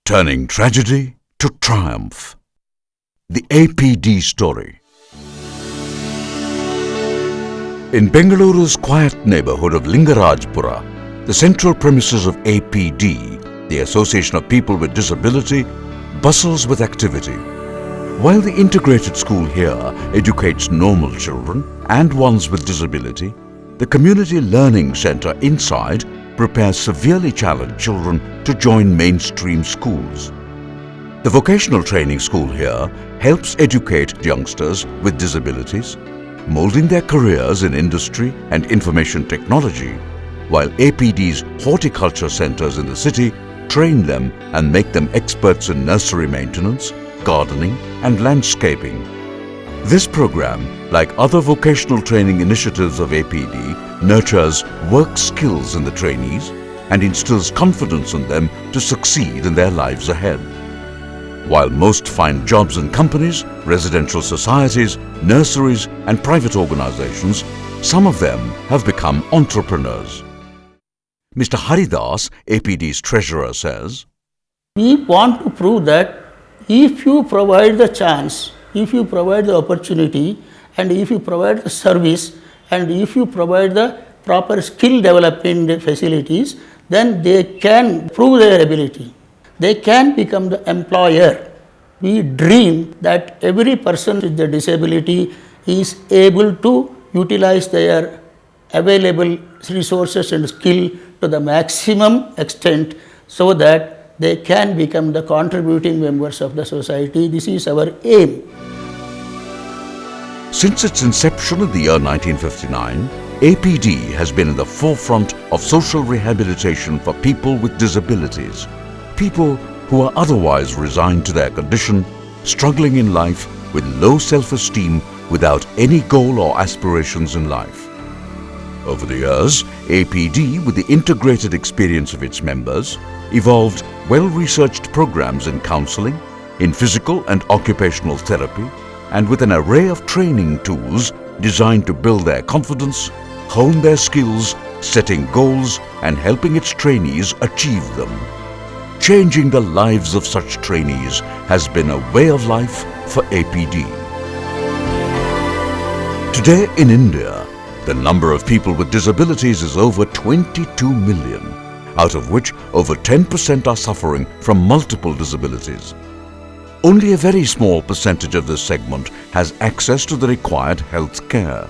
Turning tragedy to triumph. The APD story. In Bengaluru's quiet neighborhood of Lingarajpura, the central premises of APD, the Association of People with Disability, bustles with activity. While the integrated school here educates normal children and ones with disability, the Community Learning Centre inside prepares severely challenged children to join mainstream schools. The vocational training school here helps educate youngsters with disabilities, molding their careers in industry and information technology, while APD's horticulture centres in the city train them and make them experts in nursery maintenance, gardening and landscaping. This program, like other vocational training initiatives of APD, nurtures work skills in the trainees and instills confidence in them to succeed in their lives ahead. While most find jobs in companies, residential societies, nurseries and private organizations, some of them have become entrepreneurs. Mr. Haridas, APD's treasurer, says, "We want to prove that if you provide the chance, if you provide the opportunity, and if you provide the service, and if you provide the proper skill development facilities, then they can prove their ability. They can become the employer." We dream that every person with a disability is able to utilize their available resources and skill to the maximum extent so that they can become the contributing members of the society. This is our aim. Since its inception in the year 1959, APD has been in the forefront of social rehabilitation for people with disabilities, people who are otherwise resigned to their condition, struggling in life with low self-esteem without any goal or aspirations in life. Over the years, APD, with the integrated experience of its members, evolved well-researched programs in counseling, in physical and occupational therapy, and with an array of training tools designed to build their confidence, hone their skills, setting goals and helping its trainees achieve them. Changing the lives of such trainees has been a way of life for APD. Today in India, the number of people with disabilities is over 22 million, out of which over 10% are suffering from multiple disabilities. Only a very small percentage of this segment has access to the required health care.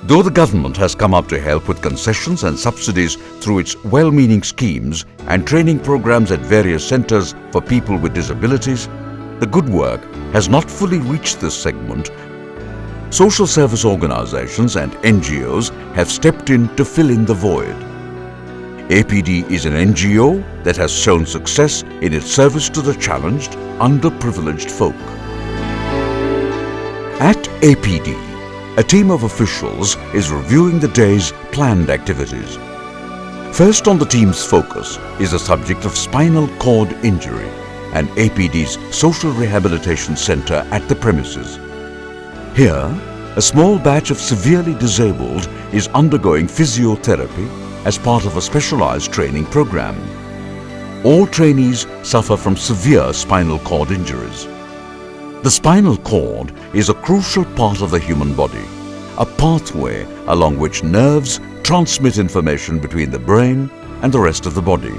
Though the government has come up to help with concessions and subsidies through its well-meaning schemes and training programs at various centres for people with disabilities, the good work has not fully reached this segment. Social service organisations and NGOs have stepped in to fill in the void. APD is an NGO that has shown success in its service to the challenged, underprivileged folk. At APD, a team of officials is reviewing the day's planned activities. First on the team's focus is the subject of spinal cord injury and APD's Social Rehabilitation Centre at the premises. Here, a small batch of severely disabled is undergoing physiotherapy as part of a specialized training program. All trainees suffer from severe spinal cord injuries. The spinal cord is a crucial part of the human body, a pathway along which nerves transmit information between the brain and the rest of the body.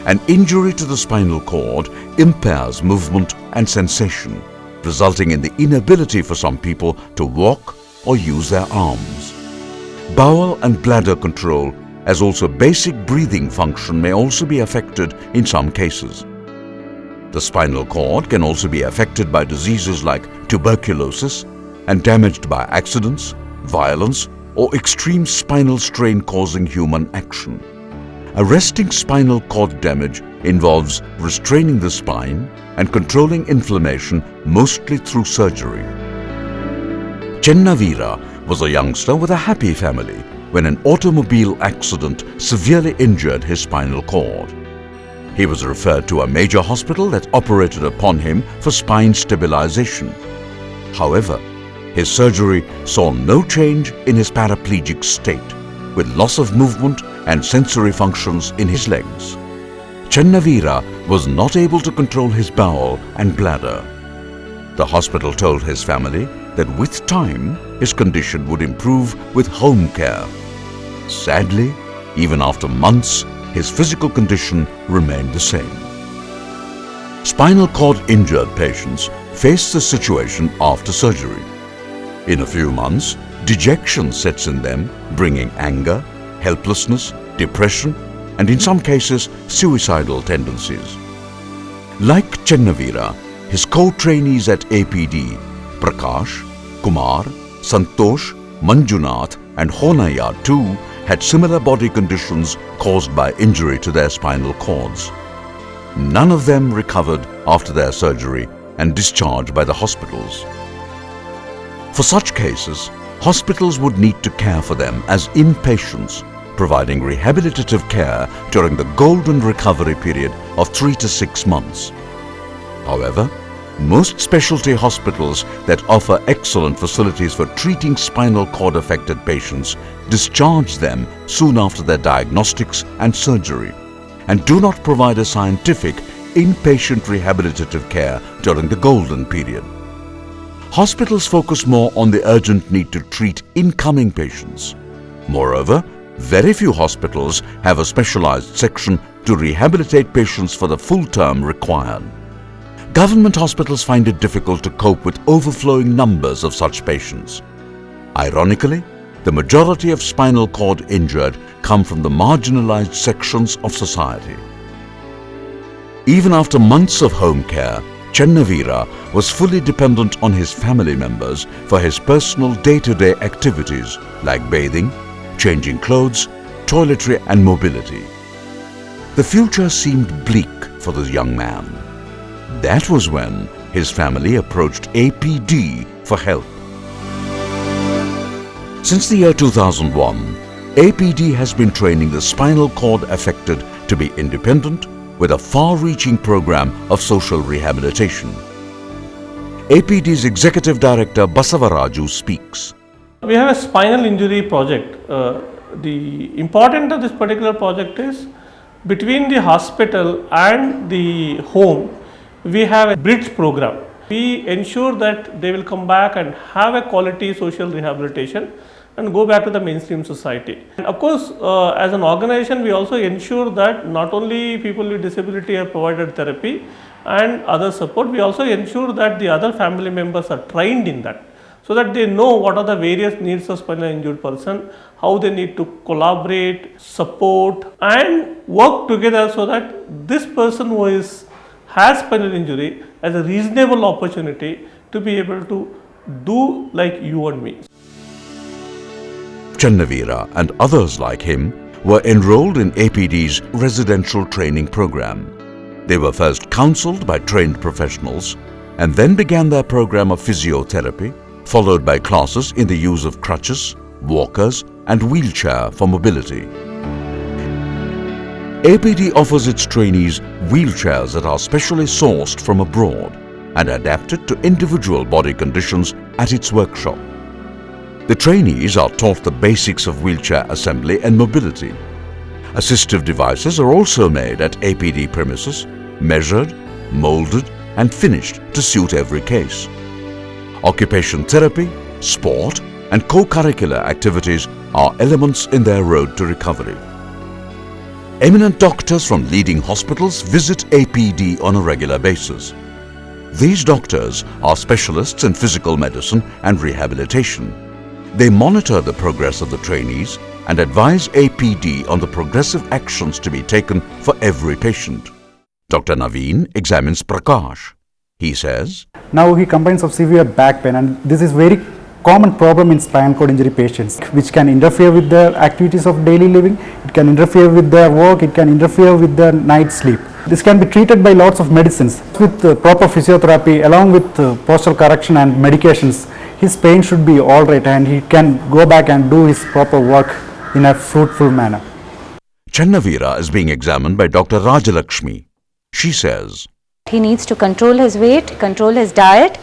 An injury to the spinal cord impairs movement and sensation, resulting in the inability for some people to walk or use their arms. Bowel and bladder control, as also basic breathing function, may also be affected in some cases. The spinal cord can also be affected by diseases like tuberculosis and damaged by accidents, violence, or extreme spinal strain causing human action. Arresting spinal cord damage involves restraining the spine and controlling inflammation, mostly through surgery. Chennavira was a youngster with a happy family when an automobile accident severely injured his spinal cord. He was referred to a major hospital that operated upon him for spine stabilization. However, his surgery saw no change in his paraplegic state, with loss of movement and sensory functions in his legs. Chennavira was not able to control his bowel and bladder. The hospital told his family that with time, his condition would improve with home care. Sadly, even after months, his physical condition remained the same. Spinal cord injured patients face this situation after surgery. In a few months, dejection sets in them, bringing anger, helplessness, depression, and in some cases, suicidal tendencies. Like Chennavira, his co-trainees at APD, Prakash, Kumar, Santosh, Manjunath and Honaya too had similar body conditions caused by injury to their spinal cords. None of them recovered after their surgery and discharged by the hospitals. For such cases, hospitals would need to care for them as inpatients, providing rehabilitative care during the golden recovery period of 3 to 6 months. However, most specialty hospitals that offer excellent facilities for treating spinal cord affected patients discharge them soon after their diagnostics and surgery and do not provide a scientific inpatient rehabilitative care during the golden period. Hospitals focus more on the urgent need to treat incoming patients. Moreover, very few hospitals have a specialized section to rehabilitate patients for the full term required. Government hospitals find it difficult to cope with overflowing numbers of such patients. Ironically, the majority of spinal cord injured come from the marginalized sections of society. Even after months of home care, Chennavira was fully dependent on his family members for his personal day-to-day activities like bathing, changing clothes, toiletry and mobility. The future seemed bleak for the young man. That was when his family approached APD for help. Since the year 2001, APD has been training the spinal cord affected to be independent with a far-reaching program of social rehabilitation. APD's Executive Director Basavaraju speaks. We have a spinal injury project. The importance of this particular project is between the hospital and the home, we have a bridge program. We ensure that they will come back and have a quality social rehabilitation and go back to the mainstream society. And of course, as an organization, we also ensure that not only people with disability are provided therapy and other support, we also ensure that the other family members are trained in that, so that they know what are the various needs of spinal injured person, how they need to collaborate, support and work together so that this person who has spinal injury has a reasonable opportunity to be able to do like you and me. Chennavira and others like him were enrolled in APD's residential training program. They were first counseled by trained professionals and then began their program of physiotherapy, followed by classes in the use of crutches, walkers and wheelchair for mobility. APD offers its trainees wheelchairs that are specially sourced from abroad and adapted to individual body conditions at its workshop. The trainees are taught the basics of wheelchair assembly and mobility. Assistive devices are also made at APD premises, measured, molded and finished to suit every case. Occupation therapy, sport and co-curricular activities are elements in their road to recovery. Eminent doctors from leading hospitals visit APD on a regular basis. These doctors are specialists in physical medicine and rehabilitation. They monitor the progress of the trainees and advise APD on the progressive actions to be taken for every patient. Dr. Naveen examines Prakash. He says, now he complains of severe back pain, and this is very common problem in spinal cord injury patients, which can interfere with their activities of daily living, it can interfere with their work, it can interfere with their night sleep. This can be treated by lots of medicines. With proper physiotherapy along with postural correction and medications, his pain should be alright and he can go back and do his proper work in a fruitful manner. Chennavira is being examined by Dr. Rajalakshmi. She says, he needs to control his weight, control his diet.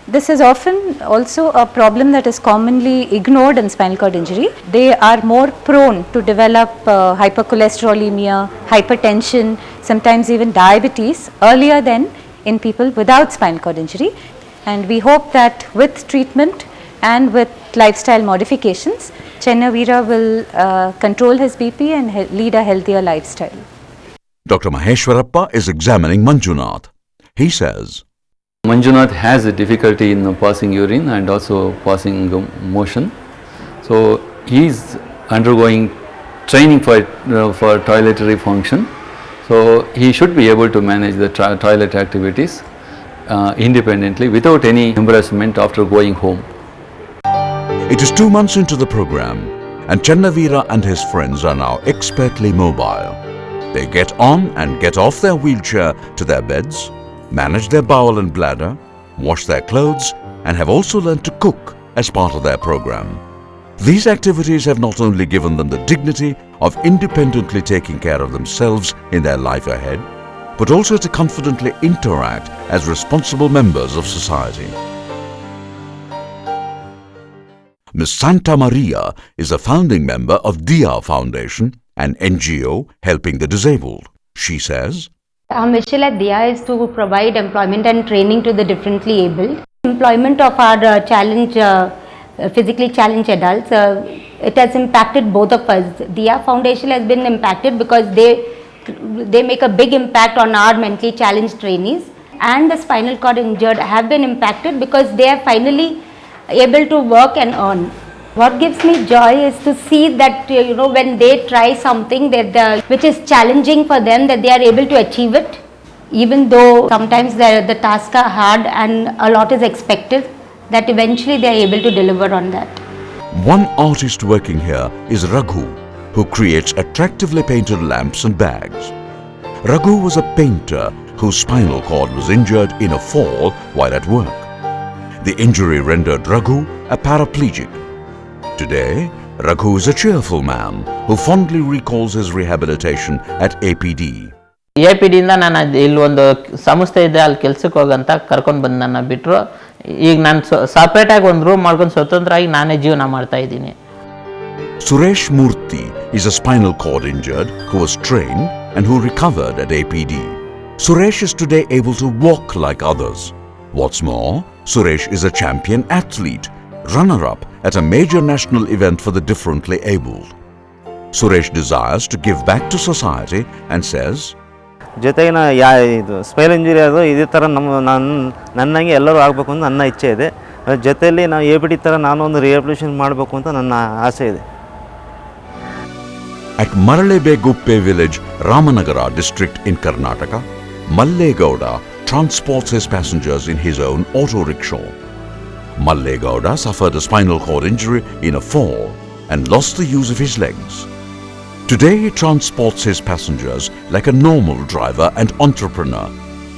This is often also a problem that is commonly ignored in spinal cord injury. They are more prone to develop hypercholesterolemia, hypertension, sometimes even diabetes earlier than in people without spinal cord injury. And we hope that with treatment and with lifestyle modifications, Chennavira will control his BP and lead a healthier lifestyle. Dr. Maheshwarappa is examining Manjunath. He says, Manjunath has a difficulty in passing urine and also passing motion. So he is undergoing training for toiletry function. So he should be able to manage the toilet activities independently without any embarrassment after going home. It is 2 months into the program and Chennavira and his friends are now expertly mobile. They get on and get off their wheelchair to their beds, manage their bowel and bladder, wash their clothes, and have also learned to cook as part of their program. These activities have not only given them the dignity of independently taking care of themselves in their life ahead, but also to confidently interact as responsible members of society. Ms. Santa Maria is a founding member of DIA Foundation, an NGO helping the disabled. She says, our mission at DIA is to provide employment and training to the differently abled. Employment of our physically challenged adults, it has impacted both of us. DIA Foundation has been impacted because they make a big impact on our mentally challenged trainees, and the spinal cord injured have been impacted because they are finally able to work and earn. What gives me joy is to see that when they try something which is challenging for them, that they are able to achieve it, even though sometimes the tasks are hard and a lot is expected, that eventually they are able to deliver on that. One artist working here is Raghu, who creates attractively painted lamps and bags. Raghu was a painter whose spinal cord was injured in a fall while at work. The injury rendered Raghu a paraplegic. Today, Raghu is a cheerful man who fondly recalls his rehabilitation at APD. APD ಇಂದ ನಾನು ಇಲ್ಲಿ ಒಂದು ಸಂಸ್ಥೆ ಇದೆ, ಅಲ್ಲಿ ಕೆಲಸಕ್ಕೆ ಹೋಗಂತ ಕರ್ಕೊಂಡು ಬಂದು ನನ್ನ ಬಿಟ್ಟರು. ಈಗ ನಾನು ಸಪರೇಟಾಗಿ ಒಂದು ರೂಮ್ ಮಾಡ್ಕೊಂಡು ಸ್ವತಂತ್ರವಾಗಿ ನಾನೇ ಜೀವನ ಮಾಡ್ತಾ ಇದ್ದೀನಿ. Suresh Murthy is a spinal cord injured who was trained and who recovered at APD. Suresh is today able to walk like others. What's more, Suresh is a champion athlete, runner-up at a major national event for the differently abled. Suresh desires to give back to society and says, ಜೊತೆಗೆ ಇದು spinal injury ಅದು ಇದೇ ಥರ ನನ್ನಂಗೆ ಎಲ್ಲರೂ ಆಗಬೇಕು ಅಂತ ನನ್ನ ಇಚ್ಛೆ ಇದೆ. ಜೊತೆಯಲ್ಲಿ ನಾವು APD ಥರ ನಾನು ಒಂದು ರಿಹ್ಯಾಬಿಲಿಟೇಷನ್ ಮಾಡಬೇಕು ಅಂತ ನನ್ನ ಆಸೆ ಇದೆ. At Maralebeguppe village, Ramanagara district in Karnataka, Mallegowda transports his passengers in his own auto rickshaw. Mallegowda suffered a spinal cord injury in a fall and lost the use of his legs. Today he transports his passengers like a normal driver and entrepreneur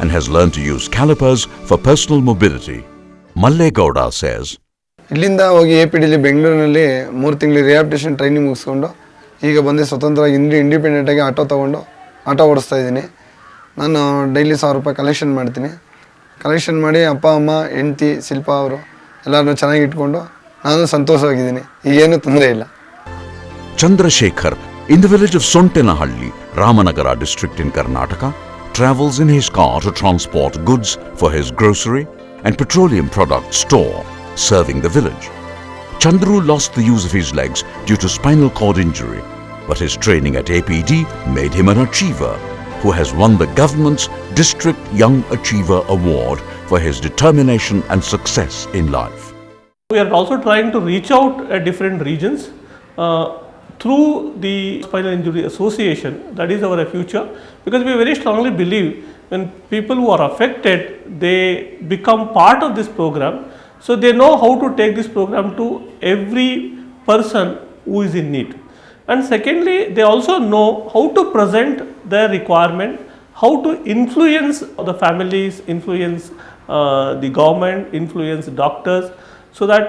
and has learned to use calipers for personal mobility. Mallegowda says, ಇಲ್ಲಿಂದ ಹೋಗಿ APDಲಿ ಬೆಂಗಳೂರಿನಲ್ಲಿ 3 ತಿಂಗಳು rehabilitation training ಮುಗಿಸ್ಕೊಂಡು ಈಗ ಬಂದು ಸ್ವತಂತ್ರವಾಗಿ ಇಂಡಿಪೆಂಡೆಂಟಾಗಿ auto ತೊಗೊಂಡು auto ಓಡಿಸ್ತಾ ಇದ್ದೀನಿ. ನಾನು ಡೈಲಿ 1000 ರೂಪಾಯಿ ಕಲೆಕ್ಷನ್ ಮಾಡಿ ಅಪ್ಪ ಅಮ್ಮ ಹೆಂಡತಿ ಶಿಲ್ಪಾ ಅವರು ಎಲ್ಲರನ್ನೂ ಚೆನ್ನಾಗಿ ಇಟ್ಕೊಂಡು ನಾನು ಸಂತೋಷವಾಗಿದ್ದೀನಿ. ಈಗೇನು ತೊಂದರೆ ಇಲ್ಲ. Chandrasekhar in the village of Sontenahalli, Ramanagara district in Karnataka, travels in his car to transport goods for his grocery and petroleum product store serving the village. Chandru lost the use of his legs due to spinal cord injury, but his training at APD made him an achiever who has won the government's District Young Achiever Award for his determination and success in life. We are also trying to reach out at different regions through the Spinal Injury Association. That is our future, because we very strongly believe when people who are affected, they become part of this program, so they know how to take this program to every person who is in need. And secondly, they also know how to present their requirement, how to influence the families, influence the government, influence doctors, so that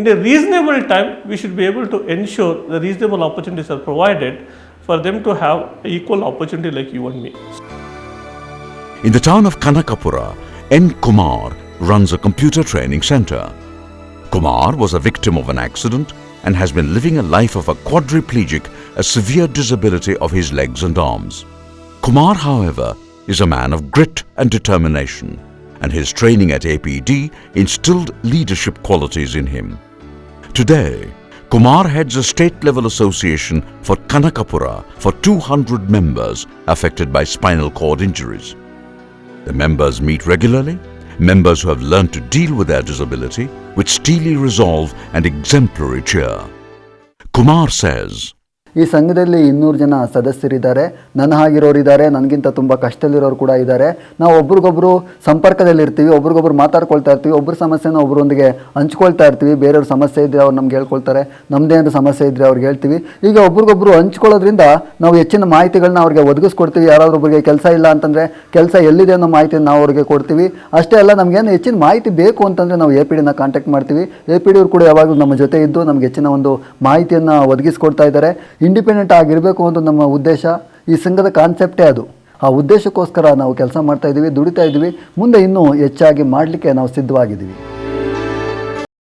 in a reasonable time we should be able to ensure the reasonable opportunities are provided for them to have equal opportunity like you and me. In the town of Kanakapura, N. Kumar runs a computer training center. Kumar was a victim of an accident and has been living a life of a quadriplegic, a severe disability of his legs and arms. Kumar, however, is a man of grit and determination, and his training at APD instilled leadership qualities in him. Today, Kumar heads a state-level association for Kanakapura for 200 members affected by spinal cord injuries. The members meet regularly, members who have learned to deal with their disability with steely resolve and exemplary cheer. Kumar says, ಈ ಸಂಘದಲ್ಲಿ 200 ಜನ ಸದಸ್ಯರಿದ್ದಾರೆ. ನನ್ನ ಹಾಗಿರೋರಿದ್ದಾರೆ, ನನಗಿಂತ ತುಂಬ ಕಷ್ಟದಲ್ಲಿರೋರು ಕೂಡ ಇದ್ದಾರೆ. ನಾವು ಒಬ್ರಿಗೊಬ್ರು ಸಂಪರ್ಕದಲ್ಲಿರ್ತೀವಿ, ಒಬ್ರಿಗೊಬ್ರು ಮಾತಾಡ್ಕೊಳ್ತಾ ಇರ್ತೀವಿ, ಒಬ್ಬರ ಸಮಸ್ಯೆನ ಒಬ್ಬರೊಂದಿಗೆ ಹಂಚ್ಕೊಳ್ತಾ ಇರ್ತೀವಿ. ಬೇರೆಯವ್ರ ಸಮಸ್ಯೆ ಇದ್ದರೆ ಅವ್ರು ನಮ್ಗೆ ಹೇಳ್ಕೊಳ್ತಾರೆ, ನಮ್ಮದೇನಾದ್ರು ಸಮಸ್ಯೆ ಇದ್ದರೆ ಅವ್ರಿಗೆ ಹೇಳ್ತೀವಿ. ಈಗ ಒಬ್ರಿಗೊಬ್ರು ಹಂಚ್ಕೊಳ್ಳೋದ್ರಿಂದ ನಾವು ಹೆಚ್ಚಿನ ಮಾಹಿತಿಗಳನ್ನ ಅವ್ರಿಗೆ ಒದಗಿಸ್ಕೊಡ್ತೀವಿ. ಯಾರಾದ್ರೂ ಒಬ್ಬರಿಗೆ ಕೆಲಸ ಇಲ್ಲ ಅಂತಂದರೆ ಕೆಲಸ ಎಲ್ಲಿದೆ ಅನ್ನೋ ಮಾಹಿತಿಯನ್ನು ನಾವು ಅವ್ರಿಗೆ ಕೊಡ್ತೀವಿ. ಅಷ್ಟೇ ಅಲ್ಲ, ನಮಗೇನು ಹೆಚ್ಚಿನ ಮಾಹಿತಿ ಬೇಕು ಅಂತಂದರೆ ನಾವು APDನ ಕಾಂಟ್ಯಾಕ್ಟ್ ಮಾಡ್ತೀವಿ. APD ಅವರು ಕೂಡ ಯಾವಾಗಲೂ ನಮ್ಮ ಜೊತೆ ಇದ್ದು ನಮ್ಗೆ ಹೆಚ್ಚಿನ ಒಂದು ಮಾಹಿತಿಯನ್ನು ಒದಗಿಸ್ಕೊಡ್ತಾ ಇದ್ದಾರೆ. ಇಂಡಿಪೆಂಡೆಂಟ್ ಆಗಿರಬೇಕು ಅಂತ ನಮ್ಮ ಉದ್ದೇಶ. ಈ ಸಂಘದ ಕಾನ್ಸೆಪ್ಟೇ ಅದು. ಆ ಉದ್ದೇಶಕ್ಕೋಸ್ಕರ ನಾವು ಕೆಲಸ ಮಾಡ್ತಾ ಇದ್ದೀವಿ, ದುಡಿತಾ ಇದ್ದೀವಿ. ಮುಂದೆ ಇನ್ನೂ ಹೆಚ್ಚಾಗಿ ಮಾಡಲಿಕ್ಕೆ ನಾವು ಸಿದ್ಧವಾಗಿದ್ದೀವಿ.